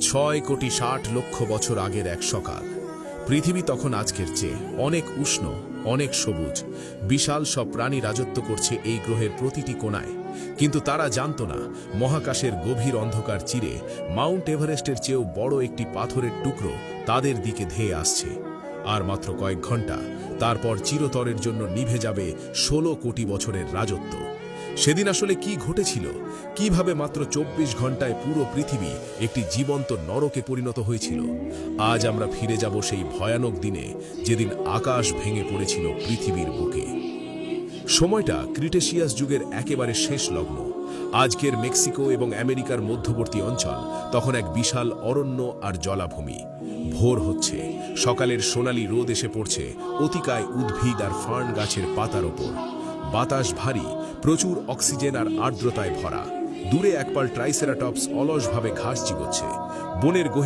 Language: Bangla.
6,60,00,000 বছর আগের এক সকাল। পৃথিবী তখন আজকের চেয়ে অনেক উষ্ণ, অনেক সবুজ। বিশাল সব প্রাণী রাজত্ব করছে এই গ্রহের প্রতিটি কোণায়। কিন্তু তারা জানত না, মহাকাশের গভীর অন্ধকার চিরে মাউন্ট এভারেস্টের চেয়েও বড় একটি পাথরের টুকরো তাদের দিকে ধেয়ে আসছে। আর মাত্র কয়েক ঘন্টা, তারপর চিরতরের জন্য নিভে যাবে 16 কোটি বছরের রাজত্ব। সেদিন আসলে কি ঘটেছিল? কিভাবে মাত্র 24 ঘন্টায় পুরো পৃথিবী একটি জীবন্ত নরকে পরিণত হয়েছিল? আজ আমরা ফিরে যাব সেই ভয়ানক দিনে, যেদিন আকাশ ভেঙে পড়েছিল পৃথিবীর বুকে। সময়টা ক্রিটেশিয়াস যুগের একেবারে শেষ লগ্ন। আজকের মেক্সিকো এবং আমেরিকার মধ্যবর্তী অঞ্চল তখন এক বিশাল অরণ্য আর জলাভূমি। ভোর হচ্ছে, সকালের সোনালি রোদ এসে পড়ছে অতিকায় উদ্ভিদ আর ফার্ন গাছের পাতার ওপর। বাতাস ভারী, প্রচুর অক্সিজেন আর আর্দ্রতায় ভরা। দূরে একপাল ট্রাইসেরাটপস অলসভাবে ঘাস চিবোচ্ছে। বনের গহীন